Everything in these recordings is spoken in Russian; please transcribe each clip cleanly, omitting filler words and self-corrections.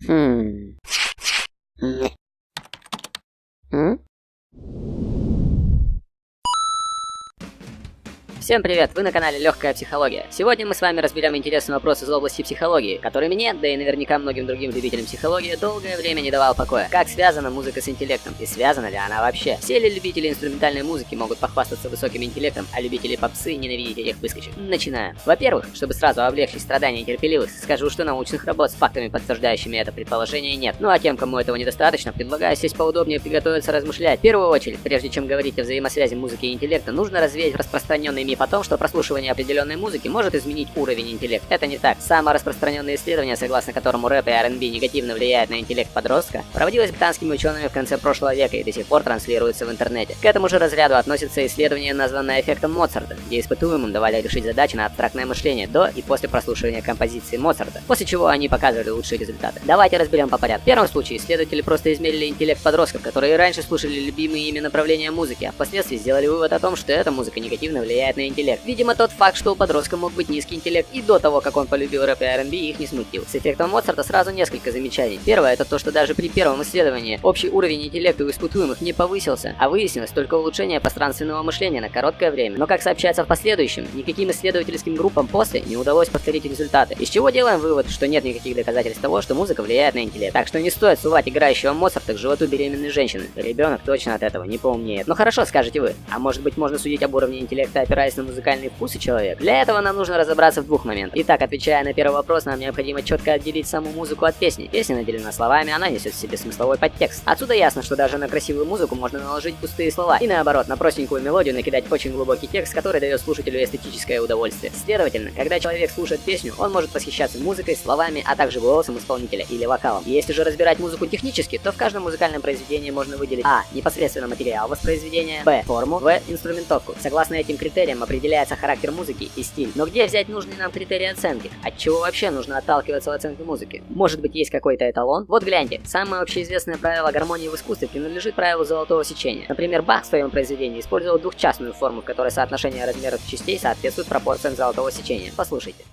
М? Всем привет! Вы на канале Легкая Психология. Сегодня мы с вами разберем интересный вопрос из области психологии, который мне, да и наверняка многим другим любителям психологии, долгое время не давал покоя. Как связана музыка с интеллектом? И связана ли она вообще? Все ли любители инструментальной музыки могут похвастаться высоким интеллектом, а любители попсы ненавидеть этих выскочек? Начинаем. Во-первых, чтобы сразу облегчить страдания терпеливых, скажу, что научных работ с фактами, подтверждающими это предположение, нет. Ну а тем, кому этого недостаточно, предлагаю сесть поудобнее и приготовиться размышлять. В первую очередь, прежде чем говорить о взаимосвязи музыки и интеллекта, нужно развеять распространенный миф о том, что прослушивание определенной музыки может изменить уровень интеллекта. Это не так. Самое распространенное исследование, согласно которому рэп и R&B негативно влияют на интеллект подростка, проводилось британскими учеными в конце прошлого века и до сих пор транслируется в интернете. К этому же разряду относится исследование, названное эффектом Моцарта, где испытуемым давали решить задачи на абстрактное мышление до и после прослушивания композиции Моцарта, после чего они показывали лучшие результаты. Давайте разберем по порядку. В первом случае исследователи просто измерили интеллект подростков, которые и раньше слушали любимые ими направления музыки, а впоследствии сделали вывод о том, что эта музыка негативно влияет на интеллект. Видимо, тот факт, что у подростка мог быть низкий интеллект и до того, как он полюбил рэп и R&B, их не смутил. С эффектом Моцарта сразу несколько замечаний. Первое — это то, что даже при первом исследовании общий уровень интеллекта у испытуемых не повысился, а выяснилось только улучшение пространственного мышления на короткое время. Но, как сообщается в последующем, никаким исследовательским группам после не удалось повторить результаты, из чего делаем вывод, что нет никаких доказательств того, что музыка влияет на интеллект. Так что не стоит сувать играющего Моцарта к животу беременной женщины. Ребенок точно от этого не поумнеет. Ну хорошо, скажете вы, а может быть можно судить об уровне интеллекта, опираясь на музыкальные вкусы человека? Для этого нам нужно разобраться в двух моментах. Итак, отвечая на первый вопрос, нам необходимо четко отделить саму музыку от песни. Песня наделена словами, она несет в себе смысловой подтекст. Отсюда ясно, что даже на красивую музыку можно наложить пустые слова. И наоборот, на простенькую мелодию накидать очень глубокий текст, который дает слушателю эстетическое удовольствие. Следовательно, когда человек слушает песню, он может восхищаться музыкой, словами, а также голосом исполнителя или вокалом. Если же разбирать музыку технически, то в каждом музыкальном произведении можно выделить а. непосредственно материал воспроизведения, б. форму, в. инструментовку. Согласно этим критериям определяется характер музыки и стиль. Но где взять нужные нам критерии оценки? От чего вообще нужно отталкиваться в оценке музыки? Может быть, есть какой-то эталон? Вот гляньте, самое общеизвестное правило гармонии в искусстве принадлежит правилу золотого сечения. Например, Бах в своем произведении использовал двухчастную форму, в которой соотношение размеров частей соответствует пропорциям золотого сечения. Послушайте.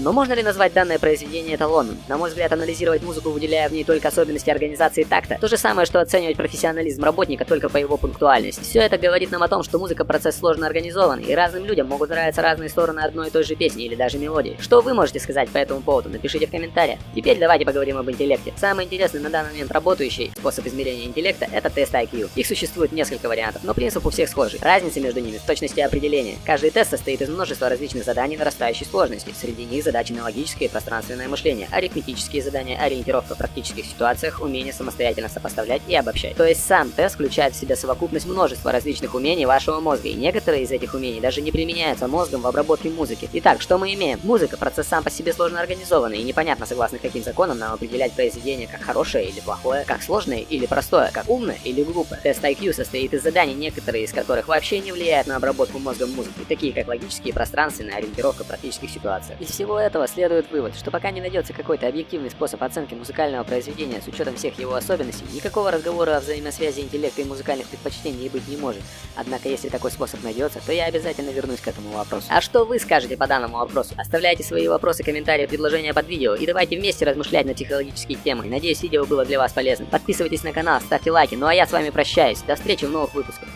Но можно ли назвать данное произведение эталоном? На мой взгляд, анализировать музыку, выделяя в ней только особенности организации такта, то же самое, что оценивать профессионализм работника только по его пунктуальности. Все это говорит нам о том, что музыка — процесс сложно организованный, и разным людям могут нравиться разные стороны одной и той же песни или даже мелодии. Что вы можете сказать по этому поводу? Напишите в комментариях. Теперь давайте поговорим об интеллекте. Самый интересный на данный момент работающий способ измерения интеллекта — это тест IQ. Их существует несколько вариантов, но принцип у всех схожий. Разница между ними в точности определения. Каждый тест состоит из множества различных заданий нарастающей сложности. Среди них задачи на логическое и пространственное мышление, арифметические задания, ориентировка в практических ситуациях, умение самостоятельно сопоставлять и обобщать. То есть сам тест включает в себя совокупность множества различных умений вашего мозга, и некоторые из этих умений даже не применяются мозгом в обработке музыки. Итак, что мы имеем? Музыка — процесс сам по себе сложно организованный, и непонятно, согласно каким законам нам определять произведение как хорошее или плохое, как сложное или простое, как умное или глупое. Тест IQ состоит из заданий, некоторые из которых вообще не влияют на обработку мозгом музыки, такие как логические, пространственные, ориентировка в практических ситуациях. Из всего этого следует вывод, что пока не найдется какой-то объективный способ оценки музыкального произведения с учетом всех его особенностей, никакого разговора о взаимосвязи интеллекта и музыкальных предпочтений быть не может. Однако, если такой способ найдется, то я обязательно вернусь к этому вопросу. А что вы скажете по данному вопросу? Оставляйте свои вопросы, комментарии, предложения под видео, и давайте вместе размышлять над психологические темы. Надеюсь, видео было для вас полезным. Подписывайтесь на канал, ставьте лайки, ну а я с вами прощаюсь. До встречи в новых выпусках.